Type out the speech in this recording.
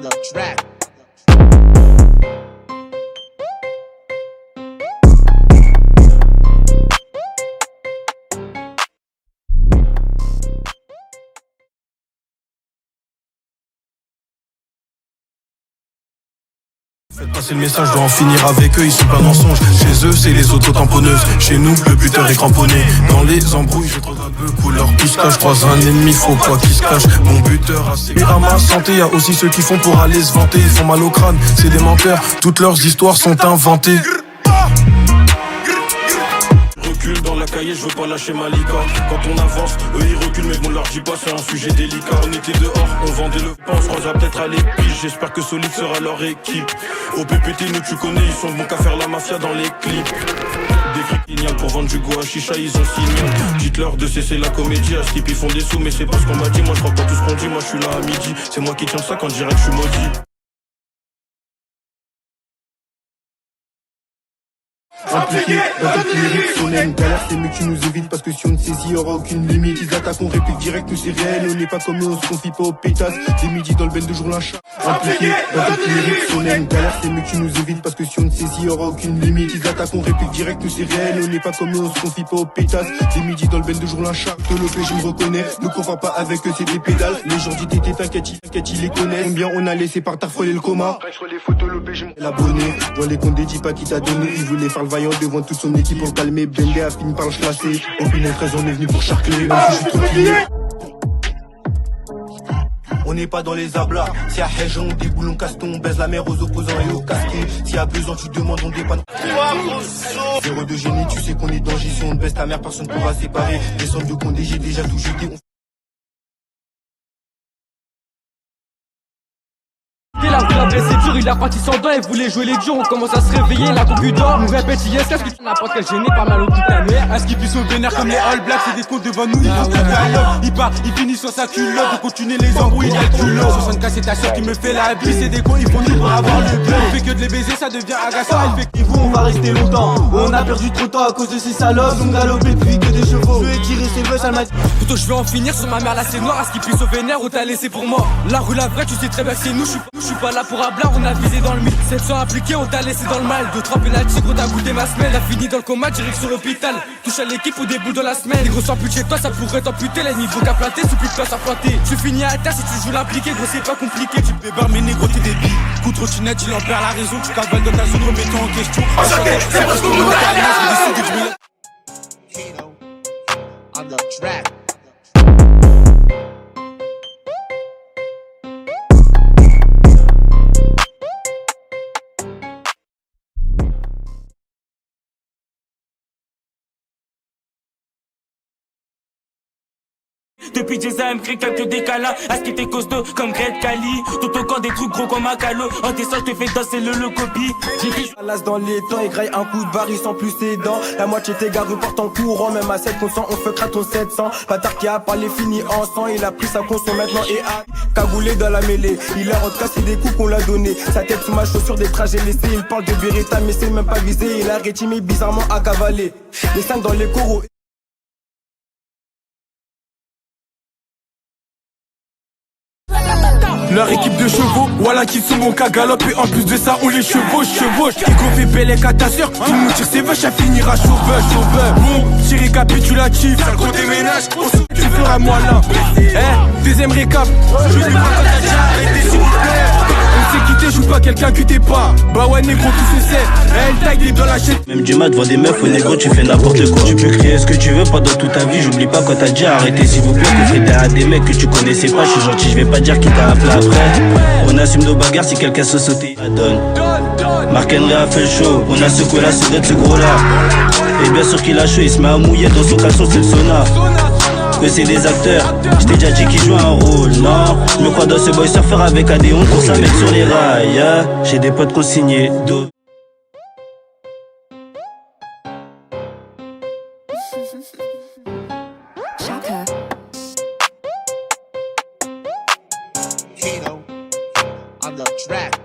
the track. Faites passer le message, je dois en finir avec eux, ils sont plein de mensonges. Chez eux, c'est les auto-tamponneuses. Chez nous, le buteur est cramponné. Dans les embrouilles, je trouve un peu couleur pisca. Je croise un ennemi, faut pas qu'il se cache. Mon buteur a ses... Et à ma santé, y'a aussi ceux qui font pour aller se vanter. Ils font mal au crâne, c'est des menteurs. Toutes leurs histoires sont inventées. Recule dans la cahier, je veux pas lâcher ma licorne. Quand on avance, eux ils reculent mais bon leur dis pas, c'est un sujet délicat. On était dehors, on vendait le pain, on se croisera peut-être à l'épice. J'espère que Solide sera leur équipe. Au PPT nous tu connais, ils sont bons qu'à faire la mafia dans les clips. Des criminels pour vendre du goût à chicha, ils ont signé. Dites-leur de cesser la comédie, à ce type ils font des sous. Mais c'est pas ce qu'on m'a dit, moi je crois pas tout ce qu'on dit. Moi je suis là à midi, c'est moi qui tiens ça quand je dirais que je suis maudit. Impliqué dans tes lyriques, on a une galère, c'est mieux que tu nous évites parce que si on ne saisit, y'aura aucune limite. Ils attaquent, on réplique direct, nous c'est réel, on n'est pas comme eux, on se confie pas aux pétasses. Des midis dans le ben de jour l'achat. Impliqué dans tes lyriques, on a une galère, c'est mieux que tu nous évites parce que si on ne saisit, y'aura aucune limite. Ils attaquent, on réplique direct, nous c'est réel, on n'est pas comme eux, on se confie pas aux pétasses. Des midis dans le ben de jour l'achat. Te l'opé, je me reconnais, ne confonds pas avec eux, c'est des pédales. Les gens du TT, t'inquiète, ils les connaissent. Combien on a laissé par terre frôler le coma. Sur les photos, l'opé, je l'abonné. Dans les comptes des dis pas qui t'a donné, il voulait faire le vaillant devant toute son équipe pour le calmer. Bendé a fini par le chasser. Opinion 13, on est venu pour charcler. Même si je suis trop plié. On n'est pas dans les ablats. Si y'a Hej, on déboule, on casse on baise la mer aux opposants et aux casqués. S'il y a besoin, tu demandes, on dépanne. Zéro de génie, tu sais qu'on est danger. Si on baisse ta mère, personne pourra séparer. Descendre de Condé, j'ai déjà tout jeté. La rue, la baisse c'est dur, il a parti sans dents, il voulait jouer les durs, on commence à se réveiller, la concu d'or, on répète yes, qu'est-ce que n'importe quel gêné, pas mal au bout de ta mère. Est-ce qu'ils puissent vénère comme les All Blacks, c'est des comptes devant nous, ils vont se taper à l'homme. Il part, il finit sur sa culotte, on continue les embrouilles, il a le culot. 60K c'est ta soeur qui me fait la bise, c'est des cons, ils font tout pour avoir le bleu. On fait que de les baiser, ça devient agaçant, il fait qu'ils vont, on va rester longtemps. On a perdu trop de temps à cause de ces salopes, on galope et puis que des chevaux. Je vais tirer ses vœux, ça m'a dit. Plutôt je vais en finir sur ma mère, là c'est noir, à ce qu'ils puissent au vénère ou t'as laissé pour moi. La rue, la vraie, tu sais très bien que c'est nous, je suis pas là pour hablar, on a visé dans le mille. 700 appliqués, on t'a laissé dans le mal. 2-3 pénalty, gros t'as goûté ma semaine. T'as fini dans le coma, direction l'hôpital. Touche à l'équipe ou des boules de la semaine. Les gros sans plus de chez toi, ça pourrait t'amputer. Les niveaux qu'à planter, c'est plus de place à planter. Tu finis à terre si tu joues l'appliqué, gros c'est pas compliqué. Tu peux barrer mes négros, t'es débile. Coup de trottinette, il en perd la raison. Tu cavales dans ta zone, remets-toi en question. C'est parce qu'on me Hito on the track. Depuis des années, crée quelques décalats. À ce qui était costaud comme Greg Cali. Tout au camp des trucs gros comme un calo. En descend, je te fais danser le copie. J'ai vu l'as dans les temps et graille un coup de barre, ils sont plus ses dents. La moitié tes gars reportent en courant. Même à 7 consents, on fait craton 700. Bâtard qui a parlé fini en sang. Il a pris sa conso maintenant et a cagoulé dans la mêlée. Il a recassé des coups qu'on l'a donné. Sa tête sous ma chaussure, des trajets laissés. Il parle de Beretta, mais c'est même pas visé. Il a rétimé bizarrement à cavaler. Les 5 dans les coraux. Leur équipe de chevaux, voilà qu'ils sont bons qu'à galope. Et en plus de ça on les chevauche. Igo fait Bellec à ta soeur, qui nous tire ses vaches, elle finira sauveur. Bon, petit récapitulatif, ça gros déménage, tu feras moi là. Deuxième récap, je vais pas quand t'as déjà arrêté s'il vous plaît. On s'est quitté, joue pas quelqu'un que t'es pas. Bah ouais négro tout se sait, elle taille dans la chaîne. Même du mat devant des meufs, au négro tu fais n'importe quoi. Tu peux crier ce que tu veux pendant toute ta vie. J'oublie pas quand t'as déjà arrêté s'il vous plaît. Que t'étais à des mecs que tu connaissais pas. Je suis gentil, je vais pas dire qui t'a appelé après. On assume nos bagarres si quelqu'un se sauter. Donne. Marc Henry a fait le show. On a secoué la soudette ce gros là. Et bien sûr qu'il a chaud, il se met à mouiller dans son caleçon, c'est le sonar. Que c'est des acteurs, je t'ai déjà dit qu'ils jouent un rôle, non. Je me crois dans ce boy surfer avec Adéon pour ça mettre sur les rails, J'ai des potes consignés d'eau. Hito on the track.